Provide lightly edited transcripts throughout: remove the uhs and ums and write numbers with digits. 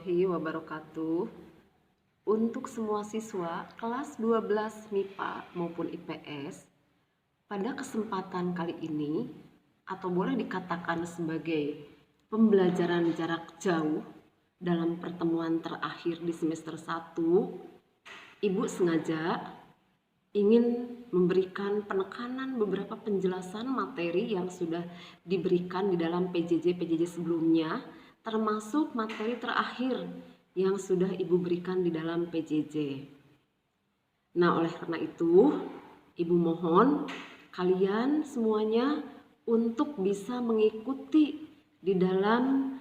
warahmatullahi wabarakatuh. Untuk semua siswa kelas 12 MIPA maupun IPS, pada kesempatan kali ini, atau boleh dikatakan sebagai pembelajaran jarak jauh dalam pertemuan terakhir di semester 1, Ibu sengaja ingin memberikan penekanan beberapa penjelasan materi yang sudah diberikan di dalam PJJ sebelumnya, termasuk materi terakhir yang sudah Ibu berikan di dalam PJJ. Nah, oleh karena itu, Ibu mohon kalian semuanya untuk bisa mengikuti di dalam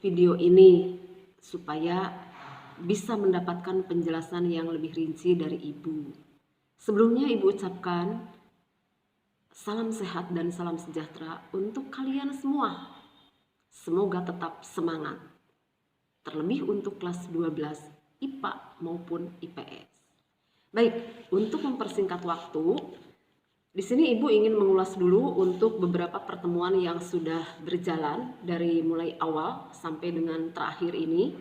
video ini supaya bisa mendapatkan penjelasan yang lebih rinci dari Ibu. Sebelumnya Ibu ucapkan salam sehat dan salam sejahtera untuk kalian semua. Semoga tetap semangat. Terlebih untuk kelas 12 IPA maupun IPS. Baik, untuk mempersingkat waktu, di sini Ibu ingin mengulas dulu untuk beberapa pertemuan yang sudah berjalan dari mulai awal sampai dengan terakhir ini.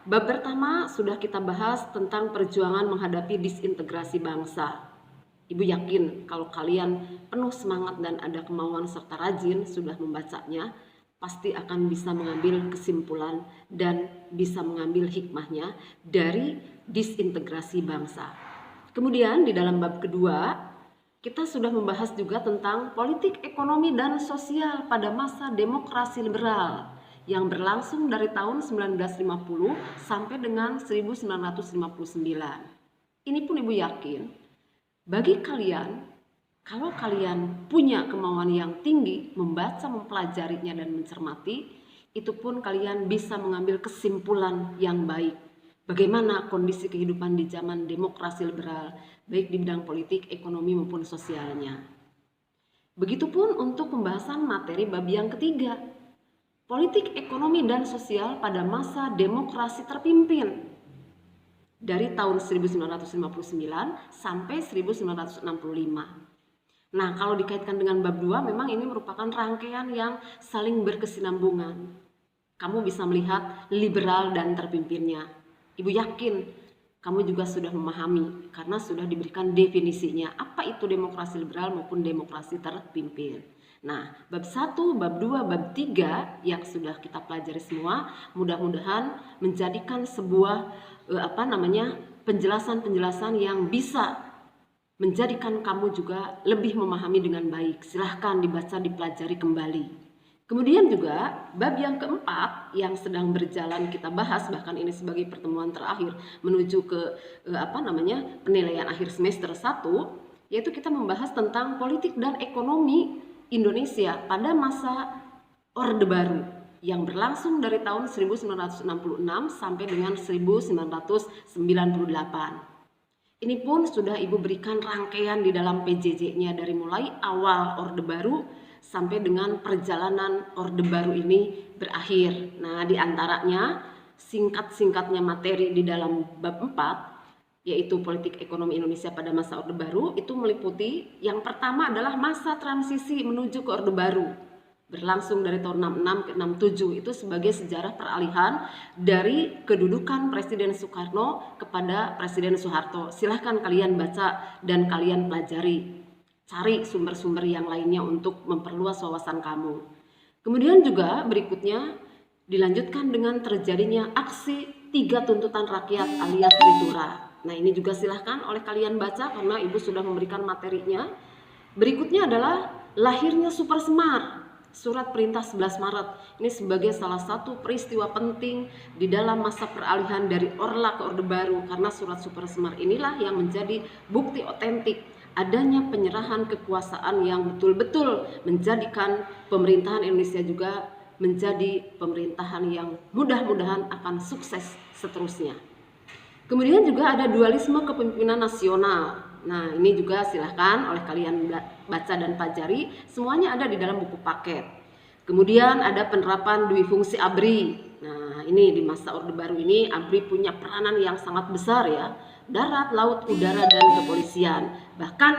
Bab pertama sudah kita bahas tentang perjuangan menghadapi disintegrasi bangsa. Ibu yakin kalau kalian penuh semangat dan ada kemauan serta rajin sudah membacanya, pasti akan bisa mengambil kesimpulan dan bisa mengambil hikmahnya dari disintegrasi bangsa. Kemudian di dalam bab kedua, kita sudah membahas juga tentang politik ekonomi dan sosial pada masa demokrasi liberal yang berlangsung dari tahun 1950 sampai dengan 1959. Ini pun Ibu yakin, bagi kalian, kalau kalian punya kemauan yang tinggi membaca, mempelajarinya dan mencermati, itu pun kalian bisa mengambil kesimpulan yang baik. Bagaimana kondisi kehidupan di zaman demokrasi liberal, baik di bidang politik, ekonomi maupun sosialnya. Begitupun untuk pembahasan materi bab yang ketiga, politik ekonomi dan sosial pada masa demokrasi terpimpin dari tahun 1959 sampai 1965. Nah, kalau dikaitkan dengan bab 2, memang ini merupakan rangkaian yang saling berkesinambungan. Kamu bisa melihat liberal dan terpimpinnya. Ibu yakin kamu juga sudah memahami karena sudah diberikan definisinya apa itu demokrasi liberal maupun demokrasi terpimpin. Nah, bab 1, bab 2, bab 3 yang sudah kita pelajari semua mudah-mudahan menjadikan sebuah penjelasan-penjelasan yang bisa menjadikan kamu juga lebih memahami dengan baik. Silahkan dibaca, dipelajari kembali. Kemudian juga bab yang keempat yang sedang berjalan kita bahas, bahkan ini sebagai pertemuan terakhir menuju ke penilaian akhir semester 1, yaitu kita membahas tentang politik dan ekonomi Indonesia pada masa Orde Baru yang berlangsung dari tahun 1966 sampai dengan 1998. Ini pun sudah Ibu berikan rangkaian di dalam PJJ-nya dari mulai awal Orde Baru sampai dengan perjalanan Orde Baru ini berakhir. Nah, di antaranya singkat-singkatnya materi di dalam bab 4, yaitu politik ekonomi Indonesia pada masa Orde Baru, itu meliputi yang pertama adalah masa transisi menuju ke Orde Baru. Berlangsung dari tahun 66 ke 67, itu sebagai sejarah peralihan dari kedudukan Presiden Soekarno kepada Presiden Soeharto. Silahkan kalian baca dan kalian pelajari. Cari sumber-sumber yang lainnya untuk memperluas wawasan kamu. Kemudian juga berikutnya dilanjutkan dengan terjadinya aksi 3 tuntutan rakyat alias Tritura. Nah, ini juga silahkan oleh kalian baca karena Ibu sudah memberikan materinya. Berikutnya adalah lahirnya Super Semar. Surat Perintah 11 Maret ini sebagai salah satu peristiwa penting di dalam masa peralihan dari Orla ke Orde Baru, karena surat Super Semar inilah yang menjadi bukti otentik adanya penyerahan kekuasaan yang betul-betul menjadikan pemerintahan Indonesia juga menjadi pemerintahan yang mudah-mudahan akan sukses seterusnya. Kemudian juga ada dualisme kepemimpinan nasional. Nah, ini juga silahkan oleh kalian baca dan pelajari, semuanya ada di dalam buku paket. Kemudian ada penerapan dui fungsi ABRI. Nah, ini di masa Orde Baru ini ABRI punya peranan yang sangat besar ya, darat, laut, udara, dan kepolisian. Bahkan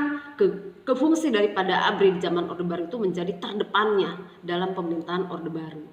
ke fungsi daripada ABRI di zaman Orde Baru itu menjadi terdepannya dalam pemerintahan Orde Baru.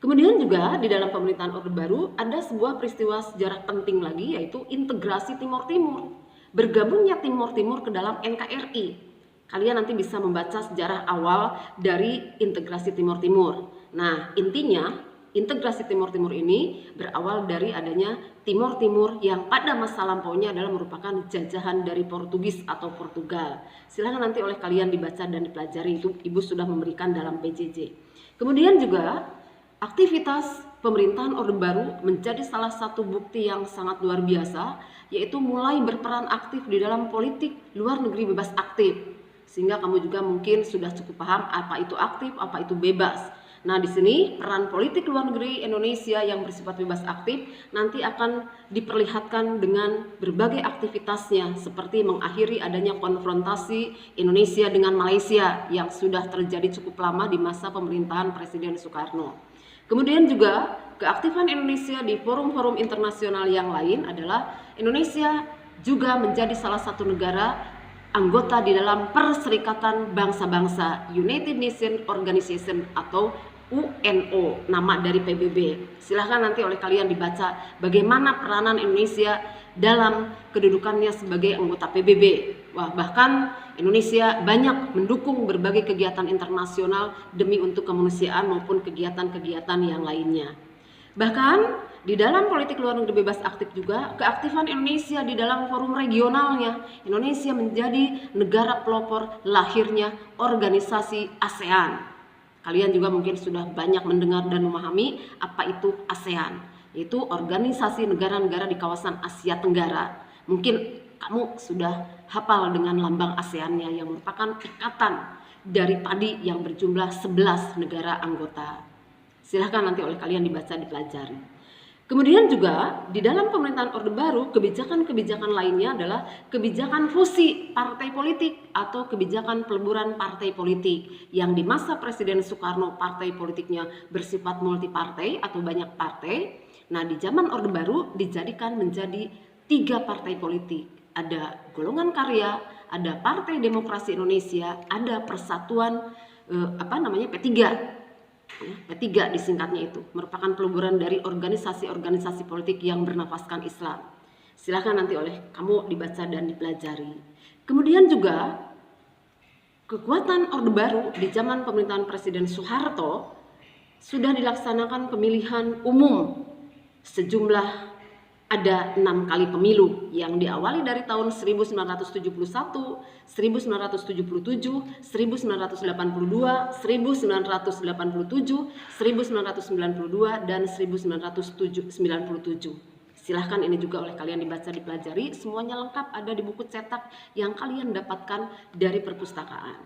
Kemudian juga di dalam pemerintahan Orde Baru ada sebuah peristiwa sejarah penting lagi, yaitu integrasi Timur Timur. Bergabungnya Timur Timur ke dalam NKRI. Kalian nanti bisa membaca sejarah awal dari integrasi Timur Timur. Nah, intinya integrasi Timur Timur ini berawal dari adanya Timur Timur yang pada masa lampaunya adalah merupakan jajahan dari Portugis atau Portugal. Silahkan nanti oleh kalian dibaca dan dipelajari, itu Ibu sudah memberikan dalam PJJ. Kemudian juga aktivitas pemerintahan Orde Baru menjadi salah satu bukti yang sangat luar biasa, yaitu mulai berperan aktif di dalam politik luar negeri bebas aktif. Sehingga kamu juga mungkin sudah cukup paham apa itu aktif, apa itu bebas. Nah, di sini peran politik luar negeri Indonesia yang bersifat bebas aktif nanti akan diperlihatkan dengan berbagai aktivitasnya, seperti mengakhiri adanya konfrontasi Indonesia dengan Malaysia yang sudah terjadi cukup lama di masa pemerintahan Presiden Soekarno. Kemudian juga keaktifan Indonesia di forum-forum internasional yang lain adalah Indonesia juga menjadi salah satu negara anggota di dalam Perserikatan Bangsa-Bangsa, United Nations Organization atau UNO, nama dari PBB. Silahkan nanti oleh kalian dibaca bagaimana peranan Indonesia dalam kedudukannya sebagai anggota PBB. Wah, bahkan Indonesia banyak mendukung berbagai kegiatan internasional demi untuk kemanusiaan maupun kegiatan-kegiatan yang lainnya. Bahkan di dalam politik luar negeri bebas aktif juga, keaktifan Indonesia di dalam forum regionalnya. Indonesia menjadi negara pelopor lahirnya organisasi ASEAN. Kalian juga mungkin sudah banyak mendengar dan memahami apa itu ASEAN, yaitu organisasi negara-negara di kawasan Asia Tenggara. Mungkin kamu sudah hafal dengan lambang ASEAN-nya yang merupakan ikatan dari padi yang berjumlah 11 negara anggota. Silahkan nanti oleh kalian dibaca, dipelajari. Kemudian juga di dalam pemerintahan Orde Baru, kebijakan-kebijakan lainnya adalah kebijakan fusi partai politik atau kebijakan peleburan partai politik, yang di masa Presiden Soekarno partai politiknya bersifat multipartai atau banyak partai. Nah, di zaman Orde Baru dijadikan menjadi 3 partai politik. Ada Golongan Karya, ada Partai Demokrasi Indonesia, ada Persatuan P3. P3 disingkatnya, itu merupakan peleburan dari organisasi-organisasi politik yang bernafaskan Islam. Silahkan nanti oleh kamu dibaca dan dipelajari. Kemudian juga kekuatan Orde Baru di zaman pemerintahan Presiden Soeharto sudah dilaksanakan pemilihan umum sejumlah ada 6 kali pemilu yang diawali dari tahun 1971, 1977, 1982, 1987, 1992, dan 1997. Silahkan ini juga oleh kalian dibaca, dipelajari. Semuanya lengkap ada di buku cetak yang kalian dapatkan dari perpustakaan.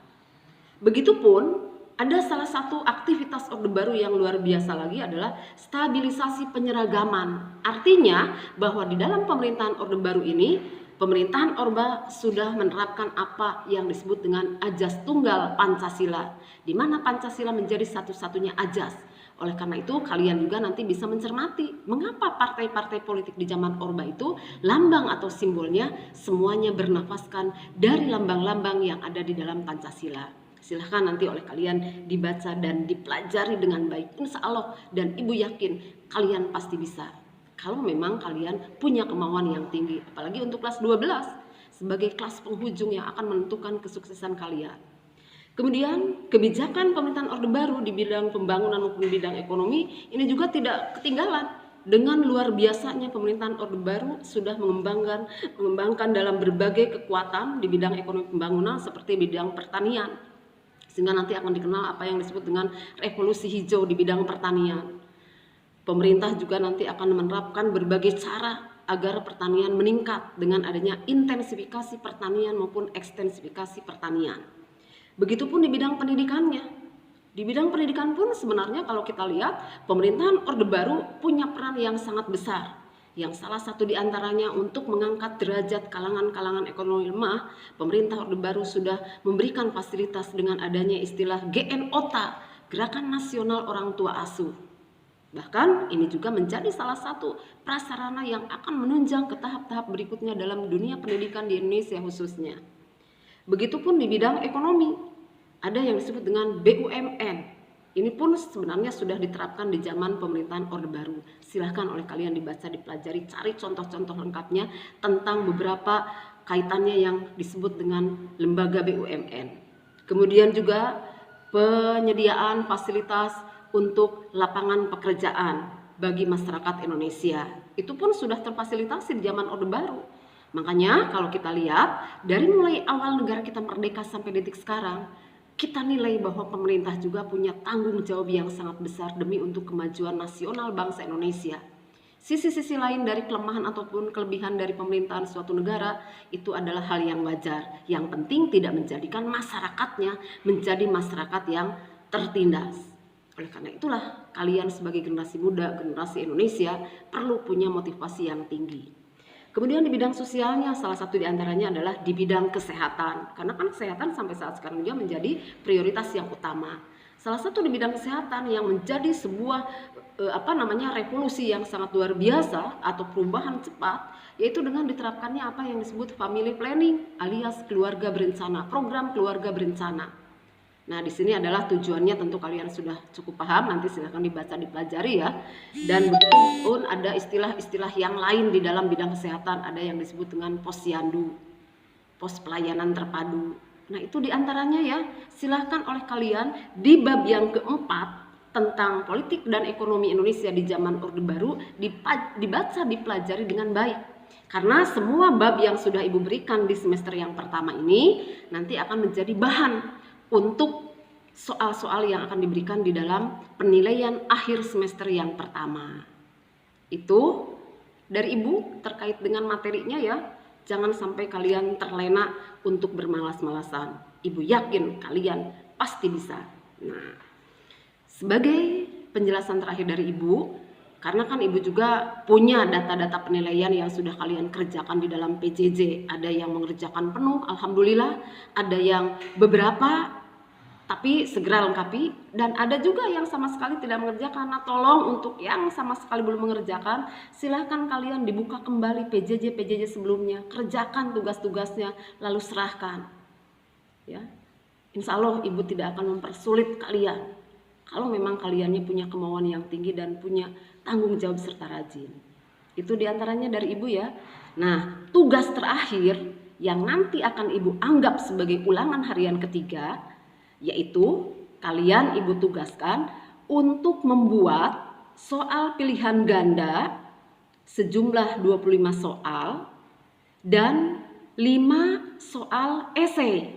Begitupun ada salah satu aktivitas Orde Baru yang luar biasa lagi adalah stabilisasi penyeragaman. Artinya bahwa di dalam pemerintahan Orde Baru ini, pemerintahan Orba sudah menerapkan apa yang disebut dengan Ajas Tunggal Pancasila, di mana Pancasila menjadi satu-satunya ajas. Oleh karena itu kalian juga nanti bisa mencermati mengapa partai-partai politik di zaman Orba itu lambang atau simbolnya semuanya bernafaskan dari lambang-lambang yang ada di dalam Pancasila. Silahkan nanti oleh kalian dibaca dan dipelajari dengan baik, insya Allah, dan Ibu yakin kalian pasti bisa. Kalau memang kalian punya kemauan yang tinggi, apalagi untuk kelas 12 sebagai kelas penghujung yang akan menentukan kesuksesan kalian. Kemudian kebijakan pemerintahan Orde Baru di bidang pembangunan maupun bidang ekonomi ini juga tidak ketinggalan. Dengan luar biasanya pemerintahan Orde Baru sudah mengembangkan dalam berbagai kekuatan di bidang ekonomi pembangunan seperti bidang pertanian. Sehingga nanti akan dikenal apa yang disebut dengan revolusi hijau di bidang pertanian. Pemerintah juga nanti akan menerapkan berbagai cara agar pertanian meningkat dengan adanya intensifikasi pertanian maupun ekstensifikasi pertanian. Begitupun di bidang pendidikannya. Di bidang pendidikan pun sebenarnya kalau kita lihat pemerintahan Orde Baru punya peran yang sangat besar. Yang salah satu diantaranya untuk mengangkat derajat kalangan-kalangan ekonomi lemah, pemerintah Orde Baru sudah memberikan fasilitas dengan adanya istilah GNOTA, Gerakan Nasional Orang Tua Asuh. Bahkan ini juga menjadi salah satu prasarana yang akan menunjang ke tahap-tahap berikutnya dalam dunia pendidikan di Indonesia khususnya. Begitupun di bidang ekonomi, ada yang disebut dengan BUMN. Ini pun sebenarnya sudah diterapkan di zaman pemerintahan Orde Baru. Silahkan oleh kalian dibaca, dipelajari, cari contoh-contoh lengkapnya tentang beberapa kaitannya yang disebut dengan lembaga BUMN. Kemudian juga penyediaan fasilitas untuk lapangan pekerjaan bagi masyarakat Indonesia. Itu pun sudah terfasilitasi di zaman Orde Baru. Makanya kalau kita lihat dari mulai awal negara kita merdeka sampai detik sekarang, kita nilai bahwa pemerintah juga punya tanggung jawab yang sangat besar demi untuk kemajuan nasional bangsa Indonesia. Sisi-sisi lain dari kelemahan ataupun kelebihan dari pemerintahan suatu negara itu adalah hal yang wajar. Yang penting tidak menjadikan masyarakatnya menjadi masyarakat yang tertindas. Oleh karena itulah kalian sebagai generasi muda, generasi Indonesia perlu punya motivasi yang tinggi. Kemudian di bidang sosialnya salah satu diantaranya adalah di bidang kesehatan. Karena kan kesehatan sampai saat sekarang juga menjadi prioritas yang utama. Salah satu di bidang kesehatan yang menjadi sebuah revolusi yang sangat luar biasa atau perubahan cepat, yaitu dengan diterapkannya apa yang disebut family planning alias keluarga berencana, program keluarga berencana. Nah, di sini adalah tujuannya tentu kalian sudah cukup paham, nanti silahkan dibaca, dipelajari ya. Dan begitupun ada istilah-istilah yang lain di dalam bidang kesehatan, ada yang disebut dengan posyandu, pos pelayanan terpadu. Nah, itu diantaranya ya, silahkan oleh kalian di bab yang keempat tentang politik dan ekonomi Indonesia di zaman Orde Baru dibaca, dipelajari dengan baik. Karena semua bab yang sudah Ibu berikan di semester yang pertama ini nanti akan menjadi bahan untuk soal-soal yang akan diberikan di dalam penilaian akhir semester yang pertama. Itu dari Ibu terkait dengan materinya ya. Jangan sampai kalian terlena untuk bermalas-malasan. Ibu yakin kalian pasti bisa. Nah, sebagai penjelasan terakhir dari Ibu, karena kan Ibu juga punya data-data penilaian yang sudah kalian kerjakan di dalam PJJ. Ada yang mengerjakan penuh, alhamdulillah. Ada yang beberapa tapi segera lengkapi, dan ada juga yang sama sekali tidak mengerjakan. Nah, tolong untuk yang sama sekali belum mengerjakan, silahkan kalian dibuka kembali PJJ sebelumnya, kerjakan tugas-tugasnya, lalu serahkan. Ya, insya Allah Ibu tidak akan mempersulit kalian. Kalau memang kaliannya punya kemauan yang tinggi dan punya tanggung jawab serta rajin. Itu diantaranya dari Ibu ya. Nah, tugas terakhir yang nanti akan Ibu anggap sebagai ulangan harian ketiga, yaitu kalian Ibu tugaskan untuk membuat soal pilihan ganda sejumlah 25 soal dan 5 soal esai.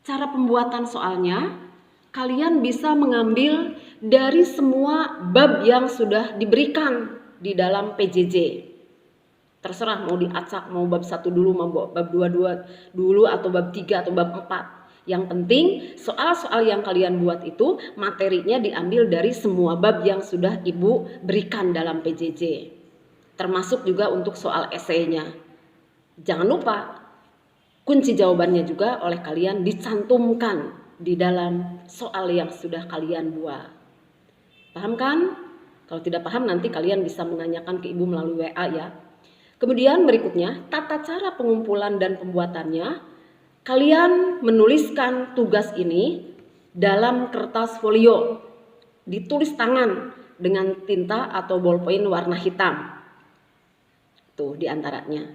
Cara pembuatan soalnya, kalian bisa mengambil dari semua bab yang sudah diberikan di dalam PJJ. Terserah mau diacak, mau bab 1 dulu, mau bab 2 dulu, atau bab 3 atau bab 4. Yang penting soal-soal yang kalian buat itu materinya diambil dari semua bab yang sudah Ibu berikan dalam PJJ. Termasuk juga untuk soal esainya. Jangan lupa kunci jawabannya juga oleh kalian dicantumkan di dalam soal yang sudah kalian buat. Paham kan? Kalau tidak paham nanti kalian bisa menanyakan ke Ibu melalui WA ya. Kemudian berikutnya tata cara pengumpulan dan pembuatannya. Kalian menuliskan tugas ini dalam kertas folio, ditulis tangan dengan tinta atau ballpoint warna hitam. Tuh diantaranya.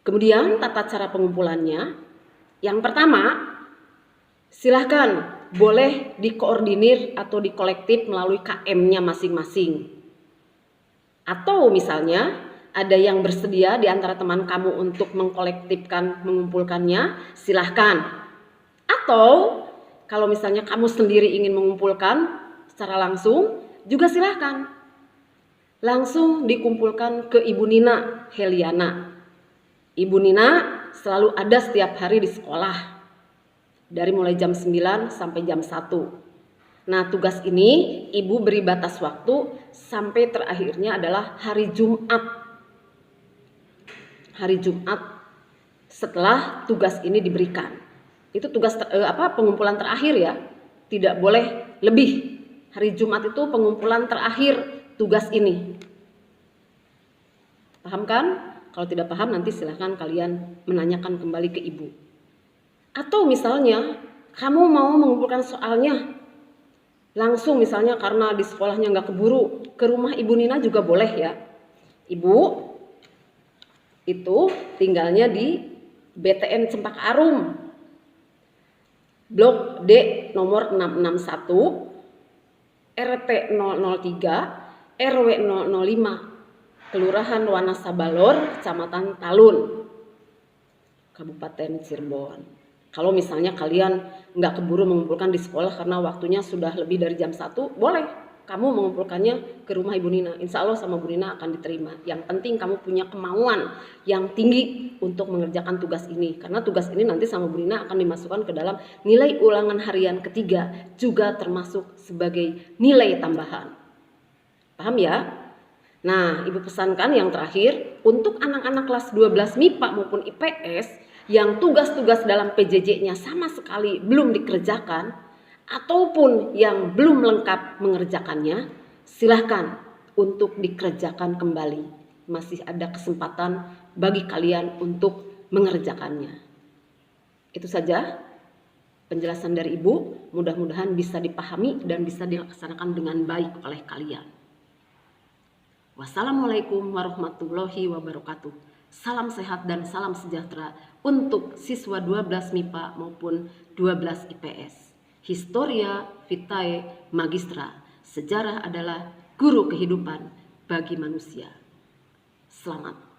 Kemudian tata cara pengumpulannya, yang pertama, silahkan boleh dikoordinir atau dikolektif melalui KM-nya masing-masing. Atau misalnya ada yang bersedia di antara teman kamu untuk mengkolektifkan, mengumpulkannya, silahkan. Atau kalau misalnya kamu sendiri ingin mengumpulkan secara langsung, juga silahkan. Langsung dikumpulkan ke Ibu Nina Heliana. Ibu Nina selalu ada setiap hari di sekolah. Dari mulai jam 9 sampai jam 1. Nah, tugas ini Ibu beri batas waktu sampai terakhirnya adalah hari Jumat. Hari Jumat setelah tugas ini diberikan. Itu tugas pengumpulan terakhir ya. Tidak boleh lebih. Hari Jumat itu pengumpulan terakhir tugas ini. Paham kan? Kalau tidak paham nanti silahkan kalian menanyakan kembali ke Ibu. Atau misalnya kamu mau mengumpulkan soalnya langsung, misalnya karena di sekolahnya nggak keburu, ke rumah Ibu Nina juga boleh ya. Ibu itu tinggalnya di BTN Cempaka Arum, Blok D nomor 661, RT 003, RW 005, Kelurahan Wanasabalor, Kecamatan Talun, Kabupaten Cirebon. Kalau misalnya kalian nggak keburu mengumpulkan di sekolah karena waktunya sudah lebih dari jam 1, boleh kamu mengumpulkannya ke rumah Ibu Nina. Insya Allah sama Bu Nina akan diterima. Yang penting kamu punya kemauan yang tinggi untuk mengerjakan tugas ini. Karena tugas ini nanti sama Bu Nina akan dimasukkan ke dalam nilai ulangan harian ketiga, juga termasuk sebagai nilai tambahan. Paham ya? Nah, Ibu pesankan yang terakhir, untuk anak-anak kelas 12 MIPA maupun IPS yang tugas-tugas dalam PJJ-nya sama sekali belum dikerjakan ataupun yang belum lengkap mengerjakannya, silahkan untuk dikerjakan kembali. Masih ada kesempatan bagi kalian untuk mengerjakannya. Itu saja penjelasan dari Ibu, mudah-mudahan bisa dipahami dan bisa dilaksanakan dengan baik oleh kalian. Wassalamualaikum warahmatullahi wabarakatuh. Salam sehat dan salam sejahtera untuk siswa 12 MIPA maupun 12 IPS. Historia Vitae Magistra. Sejarah adalah guru kehidupan bagi manusia. Selamat.